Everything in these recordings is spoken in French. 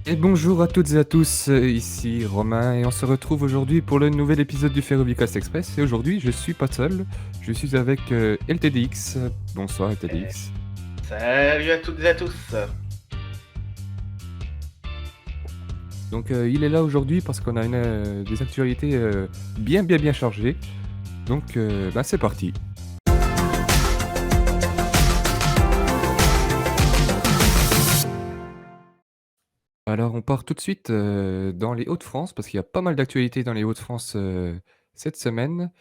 Et bonjour à toutes et à tous, ici Romain et on se retrouve aujourd'hui pour le nouvel épisode du Ferrovicast Express et aujourd'hui je suis pas seul, je suis avec LTDX. Bonsoir Eh, LTDX. Salut à toutes et à tous. Donc il est là aujourd'hui parce qu'on a des actualités bien chargées. Donc c'est parti. Alors on part tout de suite dans les Hauts-de-France parce qu'il y a pas mal d'actualités dans les Hauts-de-France cette semaine.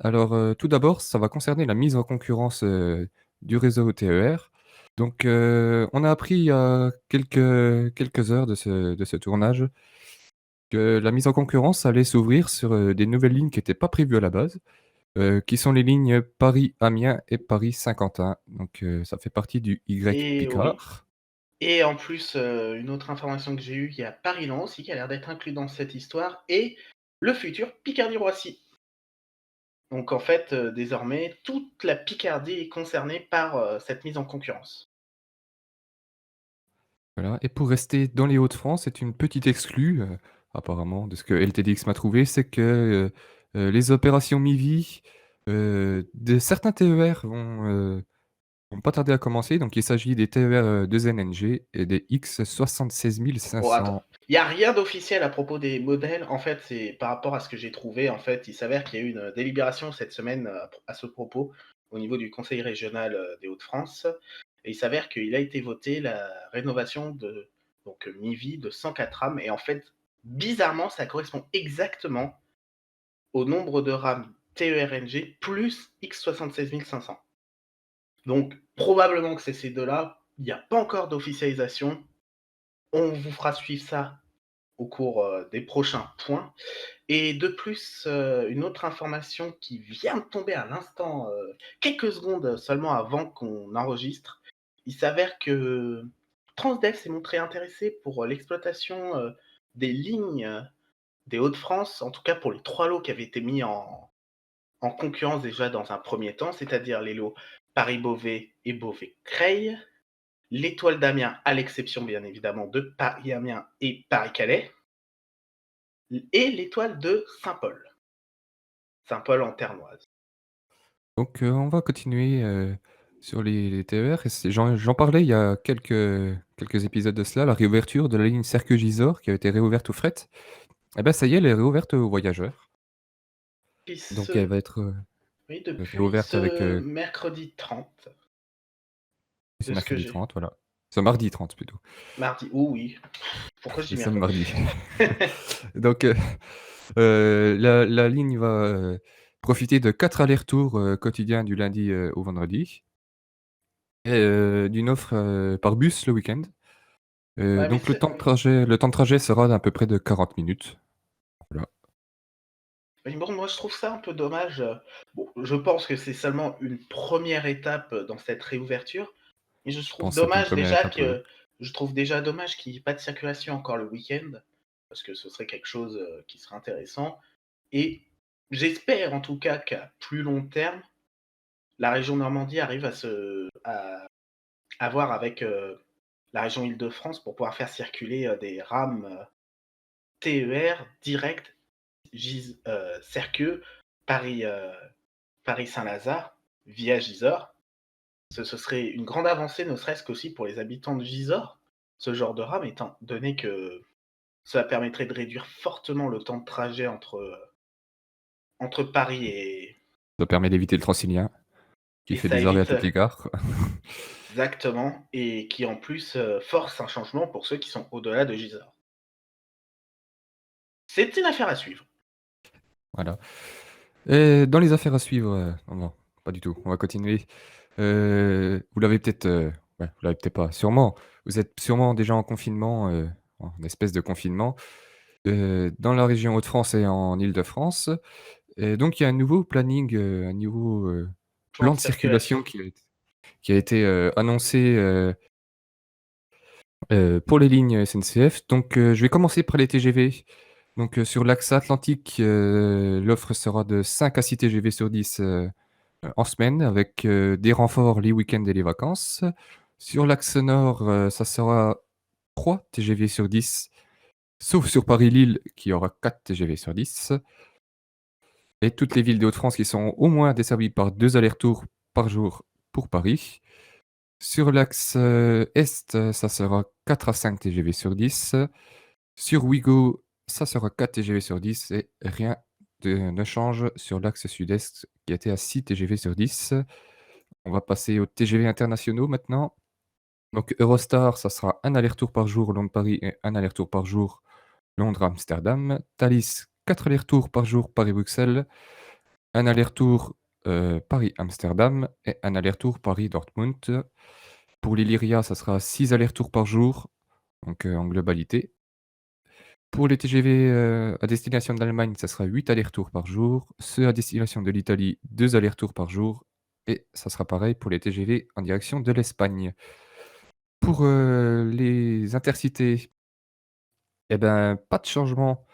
Alors tout d'abord, ça va concerner la mise en concurrence du réseau TER. Donc on a appris il y a quelques heures de ce tournage que la mise en concurrence allait s'ouvrir sur des nouvelles lignes qui n'étaient pas prévues à la base, qui sont les lignes Paris-Amiens et Paris-Saint-Quentin. Donc ça fait partie du Y Et oui. Picard. Et en plus, une autre information que j'ai eue, il y a Paris-Lens aussi qui a l'air d'être inclus dans cette histoire et le futur Picardie-Roissy. Donc en fait, désormais, toute la Picardie est concernée par cette mise en concurrence. Voilà. Et pour rester dans les Hauts-de-France, c'est une petite exclue, apparemment, de ce que LTDX m'a trouvé, c'est que les opérations MIVI de certains TER vont pas tarder à commencer. Donc, il s'agit des TER 2NNG et des X Oh, attends. 66500. Il n'y a rien d'officiel à propos des modèles. En fait, c'est par rapport à ce que j'ai trouvé. En fait, il s'avère qu'il y a eu une délibération cette semaine à ce propos au niveau du Conseil régional des Hauts-de-France. Et il s'avère qu'il a été voté la rénovation de MIVI de 104 rames. Et en fait, bizarrement, ça correspond exactement au nombre de rames TERNG plus X76500. Donc, probablement que c'est ces deux-là. Il n'y a pas encore d'officialisation. On vous fera suivre ça au cours des prochains points. Et de plus, une autre information qui vient de tomber à l'instant, quelques secondes seulement avant qu'on enregistre. Il s'avère que Transdev s'est montré intéressé pour l'exploitation des lignes des Hauts-de-France, en tout cas pour les 3 lots qui avaient été mis en concurrence déjà dans un premier temps, c'est-à-dire les lots Paris-Beauvais et Beauvais-Creil, l'étoile d'Amiens, à l'exception bien évidemment de Paris-Amiens et Paris-Calais, et l'étoile de Saint-Paul. Saint-Paul en Ternoise. Donc, on va continuer sur les TER. Et j'en parlais il y a quelques épisodes de cela, la réouverture de la ligne Serqueux-Gisors qui a été réouverte aux fret. Eh ben, ça y est, elle est réouverte aux voyageurs. Puis Donc, elle va être oui, depuis réouverte avec. ce mercredi 30, C'est de ce que mercredi j'ai. 30, voilà. C'est mardi 30 plutôt. Mardi, oh oui. Pourquoi je dis Nous sommes mercredi? mardi. Donc, la ligne va profiter de 4 allers-retours quotidiens du lundi au vendredi et d'une offre par bus le week-end. Ouais, mais Donc, le c'est. temps de trajet sera d'à peu près de 40 minutes. Voilà. Mais bon, moi je trouve ça un peu dommage. Bon, je pense que c'est seulement une première étape dans cette réouverture, mais Je pense que c'est une première étape, oui. je trouve déjà dommage qu'il n'y ait pas de circulation encore le week-end, parce que ce serait quelque chose qui serait intéressant. Et j'espère en tout cas qu'à plus long terme, la région Normandie arrive à voir avec la région Île-de-France pour pouvoir faire circuler des rames TER direct Serqueux, Paris, Paris-Saint-Lazare via Gisors. Ce serait une grande avancée, ne serait-ce qu'aussi pour les habitants de Gisors, ce genre de rame, étant donné que cela permettrait de réduire fortement le temps de trajet entre Paris Ça permet d'éviter le Transilien qui et fait ça des arrêts à évite toutes les gares. exactement, et qui en plus force un changement pour ceux qui sont au-delà de Gisors. C'est une affaire à suivre. Voilà. Et dans les affaires à suivre, non, pas du tout, on va continuer. Vous l'avez peut-être, ouais, vous l'avez peut-être pas, sûrement. Vous êtes sûrement déjà en confinement, en espèce de confinement, dans la région Hauts-de-France et en Île-de-France. Et donc il y a un nouveau planning, un nouveau, Plan plan de de circulation circulation. qui a été, annoncé, pour les lignes SNCF. Donc je vais commencer par les TGV. Donc sur l'axe atlantique, l'offre sera de 5 à 6 TGV sur 10, en semaine avec, des renforts les week-ends et les vacances. Sur l'axe nord, ça sera 3 TGV sur 10, sauf sur Paris-Lille qui aura 4 TGV sur 10 et toutes les villes des Hauts-de-France qui seront au moins desservies par 2 allers-retours par jour pour Paris. Sur l'axe, est, ça sera 4 à 5 TGV sur 10. Sur Ouigo, ça sera 4 TGV sur 10 et rien ne change sur l'axe sud-est qui était à 6 TGV sur 10. On va passer aux TGV internationaux maintenant. Donc Eurostar, ça sera un aller-retour par jour Londres-Paris et un aller-retour par jour Londres-Amsterdam. Thalys, 4 allers-retours par jour Paris-Bruxelles, un aller-retour, Paris-Amsterdam et un aller-retour Paris-Dortmund. Pour l'Illyria, ça sera 6 allers-retours par jour, donc en globalité. Pour les TGV, à destination de l'Allemagne, ça sera 8 allers-retours par jour. Ceux à destination de l'Italie, 2 allers-retours par jour et ça sera pareil pour les TGV en direction de l'Espagne. Pour, les intercités, eh ben, pas de changement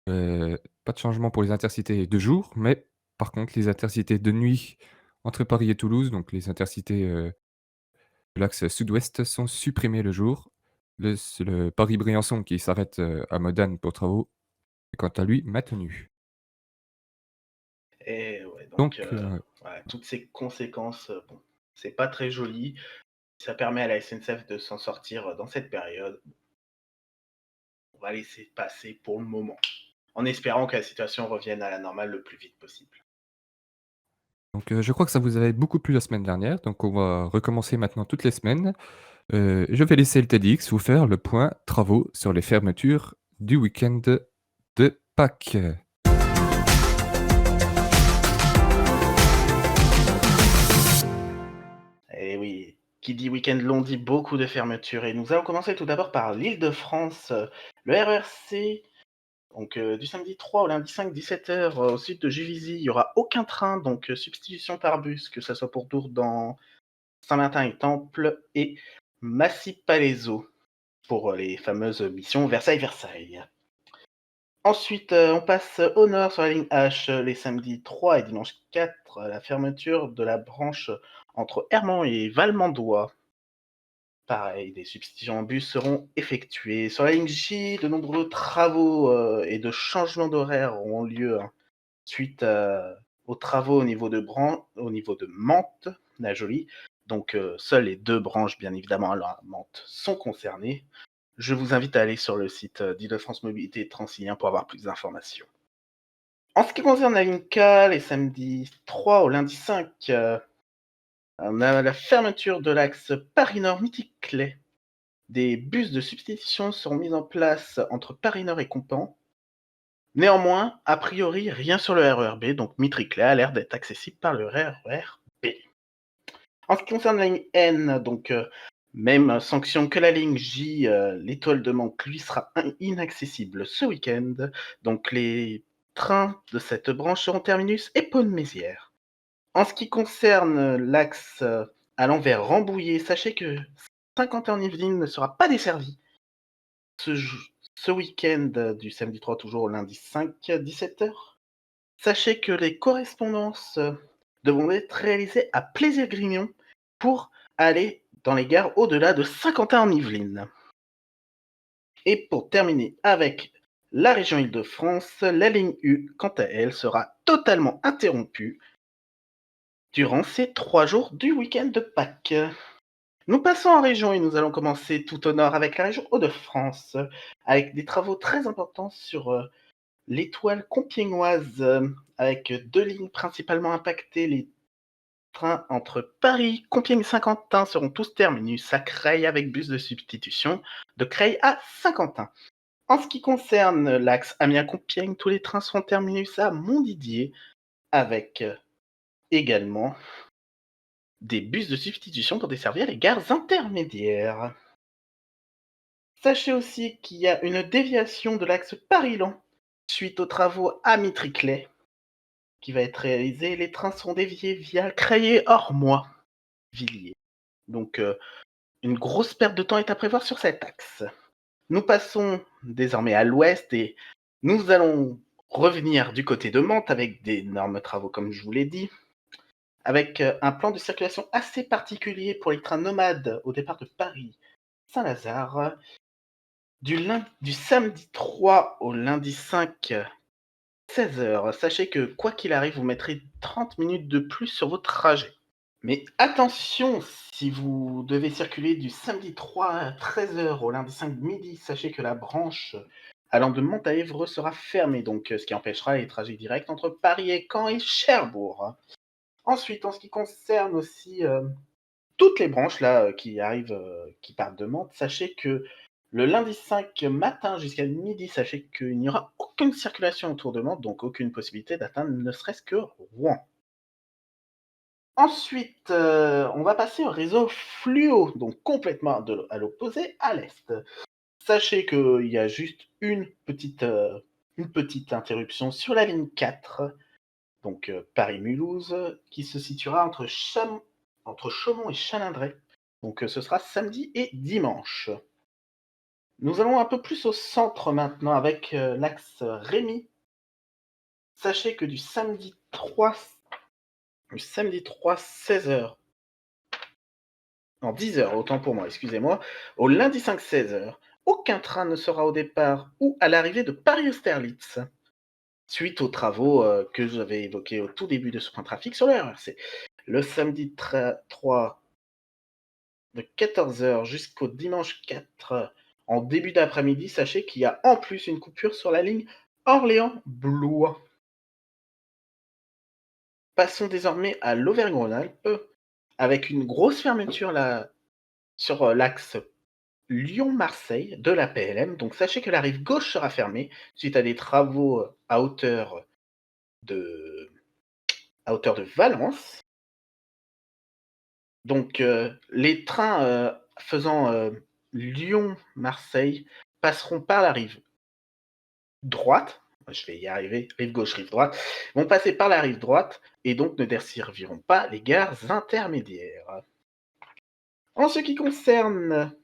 pour les intercités de jour, mais par contre les intercités de nuit entre Paris et Toulouse, donc les intercités, de l'axe sud-ouest sont supprimées le jour. C'est le Paris-Briançon qui s'arrête, à Modane pour travaux est quant à lui maintenu. Et ouais, donc Donc ouais, toutes ces conséquences, bon, c'est pas très joli. Ça permet à la SNCF de s'en sortir, dans cette période. On va laisser passer pour le moment, en espérant que la situation revienne à la normale le plus vite possible. je crois que ça vous avait beaucoup plu la semaine dernière, donc on va recommencer maintenant toutes les semaines. Je vais laisser le TEDx vous faire le point travaux sur les fermetures du week-end de Pâques. Et oui, qui dit week-end long dit beaucoup de fermetures et nous allons commencer tout d'abord par l'Île-de-France. Le RER C, donc du samedi 3 au lundi 5, 17h, au sud de Juvisy, il y aura aucun train, donc substitution par bus, que ça soit pour Dourdan, Saint-Martin-et-Temple et Massy-Palaiseau pour les fameuses missions Versailles-Versailles. Ensuite, on passe au nord sur la ligne H, les samedis 3 et dimanche 4, la fermeture de la branche entre Hermont et Valmandois. Pareil, des substitutions en bus seront effectuées. Sur la ligne J, de nombreux travaux et de changements d'horaire auront lieu, hein, suite aux travaux au niveau de Mantes, la Jolie. Donc, seules les deux branches, bien évidemment, à Mantes, sont concernées. Je vous invite à aller sur le site d'Île-de-France Mobilité Transilien pour avoir plus d'informations. En ce qui concerne la ligne K, les samedis 3 au lundi 5, on a la fermeture de l'axe Paris-Nord-Midi-Clay. Des bus de substitution seront mis en place entre Paris-Nord et Compan. Néanmoins, a priori, rien sur le RER B, donc Mitry-Clay a l'air d'être accessible par le RER B. En ce qui concerne la ligne N, donc même sanction que la ligne J, l'étoile de Manque, lui, sera inaccessible ce week-end. Donc les trains de cette branche seront terminus et Pont-de-Mézières. En ce qui concerne l'axe allant vers Rambouillet, sachez que Saint-Quentin-en-Yvelines ne sera pas desservi ce, ce week-end du samedi 3 toujours au lundi 5, 17h. Sachez que les correspondances devront être réalisées à Plaisir-Grignon pour aller dans les gares au-delà de Saint-Quentin-en-Yvelines. Et pour terminer avec la région Île-de-France, la ligne U, quant à elle, sera totalement interrompue durant ces 3 jours du week-end de Pâques. Nous passons en région et nous allons commencer tout au nord avec la région Hauts-de-France, avec des travaux très importants sur l'étoile compiègnoise, avec 2 lignes principalement impactées. Les trains entre Paris, Compiègne, Saint-Quentin seront tous terminus à Creil avec bus de substitution de Creil à Saint-Quentin. En ce qui concerne l'axe Amiens-Compiègne, tous les trains seront terminus à Montdidier avec également des bus de substitution pour desservir les gares intermédiaires. Sachez aussi qu'il y a une déviation de l'axe Paris-Lens suite aux travaux à Mitry-Clay qui va être réalisé. Les trains seront déviés via Crayé-Ormois, Villiers. Donc une grosse perte de temps est à prévoir sur cet axe. Nous passons désormais à l'ouest et nous allons revenir du côté de Mantes avec d'énormes travaux comme je vous l'ai dit, avec un plan de circulation assez particulier pour les trains nomades au départ de Paris Saint-Lazare. Du samedi 3 au lundi 5, 16 h, sachez que quoi qu'il arrive, vous mettrez 30 minutes de plus sur votre trajet. Mais attention, si vous devez circuler du samedi 3 à 13 h au lundi 5 midi, sachez que la branche allant de Montaèvre sera fermée, donc ce qui empêchera les trajets directs entre Paris et Caen et Cherbourg. Ensuite, en ce qui concerne aussi toutes les branches là qui arrivent, qui partent de Mantes, sachez que le lundi 5 matin jusqu'à midi, sachez qu'il n'y aura aucune circulation autour de Mantes, donc aucune possibilité d'atteindre ne serait-ce que Rouen. Ensuite, on va passer au réseau fluo, donc complètement à l'opposé, à l'est. Sachez qu'il y a juste une petite interruption sur la ligne 4, donc Paris-Mulhouse, qui se situera entre Chaumont et Chalindrey. Donc ce sera samedi et dimanche. Nous allons un peu plus au centre maintenant avec l'axe Rémy. Sachez que du samedi 3, 16 h, non 10 h, autant pour moi, excusez-moi, au lundi 5 16 h, aucun train ne sera au départ ou à l'arrivée de Paris-Austerlitz, suite aux travaux que j'avais évoqués au tout début de ce point de trafic sur le RERC. Le samedi 3 de 14 h jusqu'au dimanche 4 en début d'après-midi, sachez qu'il y a en plus une coupure sur la ligne Orléans-Blois. Passons désormais à l'Auvergne-Rhône-Alpes, avec une grosse fermeture là, sur l'axe Lyon-Marseille de la PLM. Donc sachez que la rive gauche sera fermée suite à des travaux de, à hauteur de Valence. Donc les trains faisant Lyon-Marseille passeront par la rive droite, je vais y arriver, rive gauche, rive droite, vont passer par la rive droite et donc ne desserviront pas les gares intermédiaires. En ce qui concerne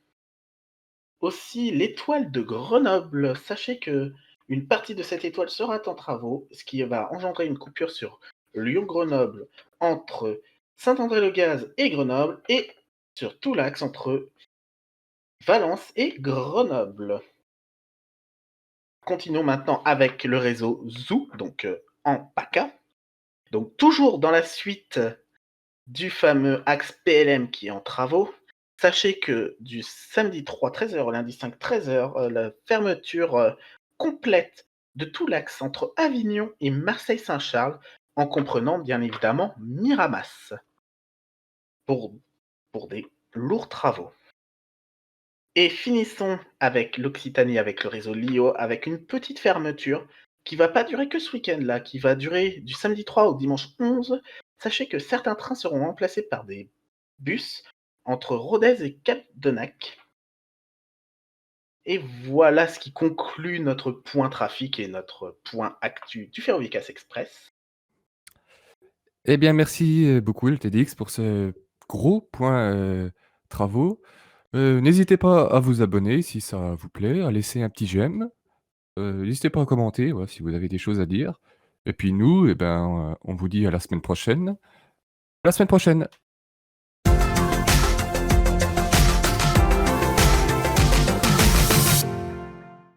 aussi l'étoile de Grenoble, sachez que une partie de cette étoile sera en travaux, ce qui va engendrer une coupure sur Lyon-Grenoble entre Saint-André-le-Gaz et Grenoble et sur tout l'axe entre Valence et Grenoble. Continuons maintenant avec le réseau Zoo, donc en PACA. Donc toujours dans la suite du fameux axe PLM qui est en travaux, sachez que du samedi 3 13 h au lundi 5 13 h, la fermeture complète de tout l'axe entre Avignon et Marseille-Saint-Charles, en comprenant bien évidemment Miramas, pour, pour des lourds travaux. Et finissons avec l'Occitanie, avec le réseau LIO, avec une petite fermeture qui va pas durer que ce week-end-là, qui va durer du samedi 3 au dimanche 11. Sachez que certains trains seront remplacés par des bus entre Rodez et Cap-de-Nac. Et voilà ce qui conclut notre point trafic et notre point actu du Ferrovicas Express. Eh bien, merci, beaucoup LTDX pour ce gros point, travaux. N'hésitez pas à vous abonner si ça vous plaît, à laisser un petit j'aime, n'hésitez pas à commenter, voilà, si vous avez des choses à dire et puis nous, eh ben, on vous dit à la semaine prochaine. À la semaine prochaine!